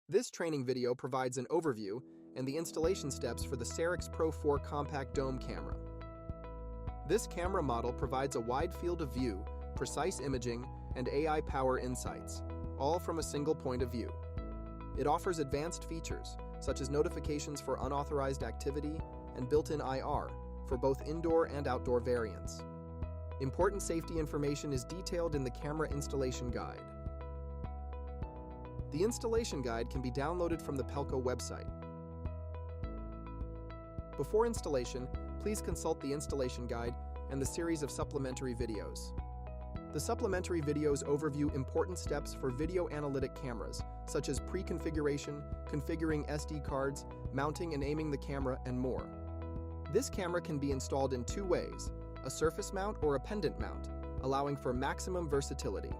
This training video provides an overview and the installation steps for the Sarix Pro 4 compact dome camera. This camera model provides a wide field of view, precise imaging, and AI power insights, all from a single point of view. It offers advanced features, such as notifications for unauthorized activity and built-in IR for both indoor and outdoor variants. Important safety information is detailed in the camera installation guide. The installation guide can be downloaded from the Pelco website. Before installation, please consult the installation guide and the series of supplementary videos. The supplementary videos overview important steps for video analytic cameras, such as pre-configuration, configuring SD cards, mounting and aiming the camera, and more. This camera can be installed in two ways, a surface mount or a pendant mount, allowing for maximum versatility.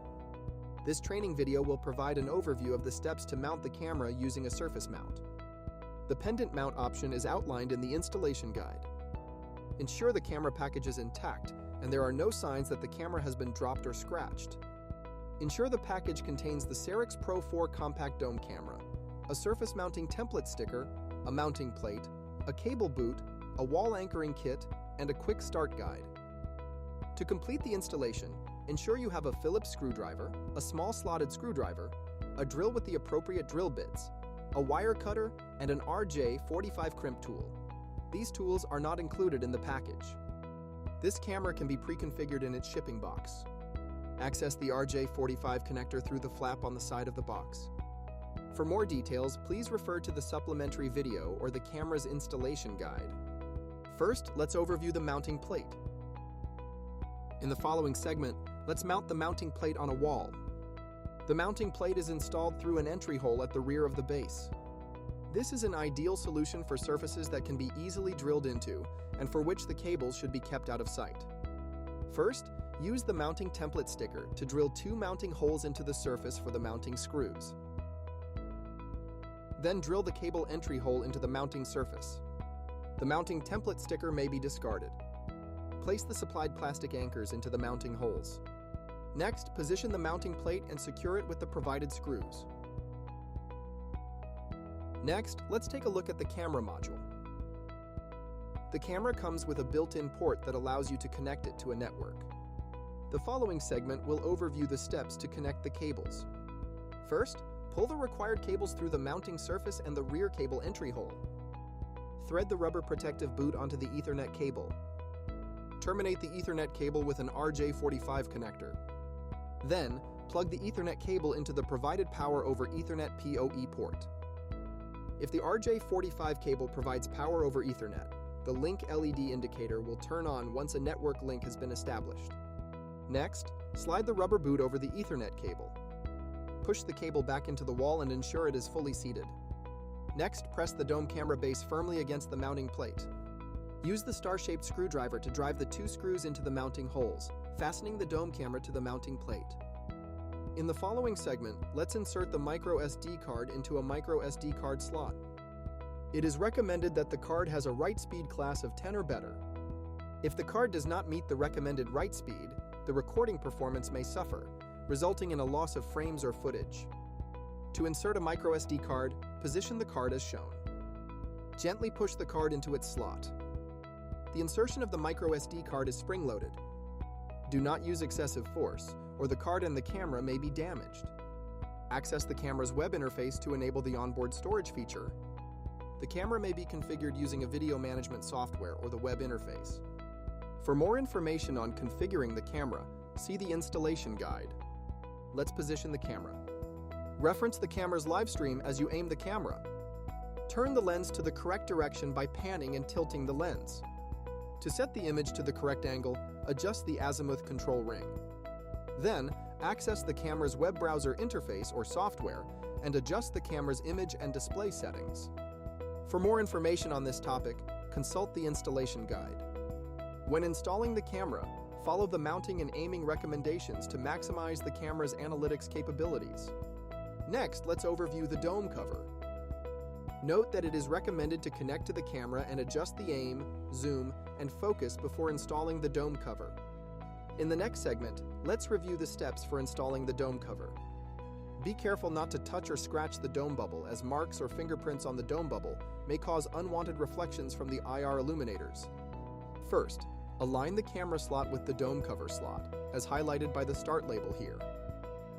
This training video will provide an overview of the steps to mount the camera using a surface mount. The pendant mount option is outlined in the installation guide. Ensure the camera package is intact and there are no signs that the camera has been dropped or scratched. Ensure the package contains the Sarix Pro 4 compact dome camera, a surface mounting template sticker, a mounting plate, a cable boot, a wall anchoring kit, and a quick start guide. To complete the installation, ensure you have a Phillips screwdriver, a small slotted screwdriver, a drill with the appropriate drill bits, a wire cutter, and an RJ45 crimp tool. These tools are not included in the package. This camera can be pre-configured in its shipping box. Access the RJ45 connector through the flap on the side of the box. For more details, please refer to the supplementary video or the camera's installation guide. First, let's overview the mounting plate. In the following segment, let's mount the mounting plate on a wall. The mounting plate is installed through an entry hole at the rear of the base. This is an ideal solution for surfaces that can be easily drilled into and for which the cables should be kept out of sight. First, use the mounting template sticker to drill two mounting holes into the surface for the mounting screws. Then drill the cable entry hole into the mounting surface. The mounting template sticker may be discarded. Place the supplied plastic anchors into the mounting holes. Next, position the mounting plate and secure it with the provided screws. Next, let's take a look at the camera module. The camera comes with a built-in port that allows you to connect it to a network. The following segment will overview the steps to connect the cables. First, pull the required cables through the mounting surface and the rear cable entry hole. Thread the rubber protective boot onto the Ethernet cable. Terminate the Ethernet cable with an RJ45 connector. Then, plug the Ethernet cable into the provided Power over Ethernet PoE port. If the RJ45 cable provides power over Ethernet, the link LED indicator will turn on once a network link has been established. Next, slide the rubber boot over the Ethernet cable. Push the cable back into the wall and ensure it is fully seated. Next, press the dome camera base firmly against the mounting plate. Use the star-shaped screwdriver to drive the two screws into the mounting holes, fastening the dome camera to the mounting plate. In the following segment, let's insert the micro SD card into a micro SD card slot. It is recommended that the card has a write speed class of 10 or better. If the card does not meet the recommended write speed, the recording performance may suffer, resulting in a loss of frames or footage. To insert a micro SD card, position the card as shown. Gently push the card into its slot. The insertion of the micro SD card is spring-loaded. Do not use excessive force, or the card and the camera may be damaged. Access the camera's web interface to enable the onboard storage feature. The camera may be configured using a video management software or the web interface. For more information on configuring the camera, see the installation guide. Let's position the camera. Reference the camera's live stream as you aim the camera. Turn the lens to the correct direction by panning and tilting the lens. To set the image to the correct angle, adjust the azimuth control ring. Then, access the camera's web browser interface or software and adjust the camera's image and display settings. For more information on this topic, consult the installation guide. When installing the camera, follow the mounting and aiming recommendations to maximize the camera's analytics capabilities. Next, let's overview the dome cover. Note that it is recommended to connect to the camera and adjust the aim, zoom, and focus before installing the dome cover. In the next segment, let's review the steps for installing the dome cover. Be careful not to touch or scratch the dome bubble, as marks or fingerprints on the dome bubble may cause unwanted reflections from the IR illuminators. First, align the camera slot with the dome cover slot, as highlighted by the start label here.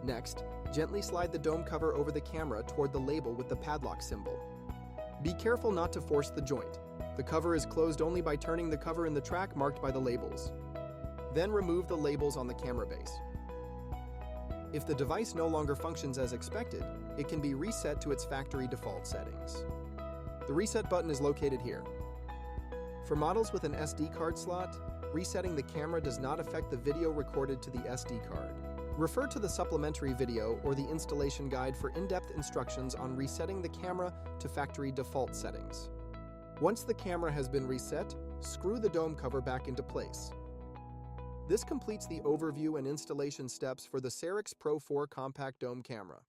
Next, gently slide the dome cover over the camera toward the label with the padlock symbol. Be careful not to force the joint. The cover is closed only by turning the cover in the track marked by the labels. Then remove the labels on the camera base. If the device no longer functions as expected, it can be reset to its factory default settings. The reset button is located here. For models with an SD card slot, resetting the camera does not affect the video recorded to the SD card. Refer to the supplementary video or the installation guide for in-depth instructions on resetting the camera to factory default settings. Once the camera has been reset, screw the dome cover back into place. This completes the overview and installation steps for the Sarix Pro 4 Compact Dome Camera.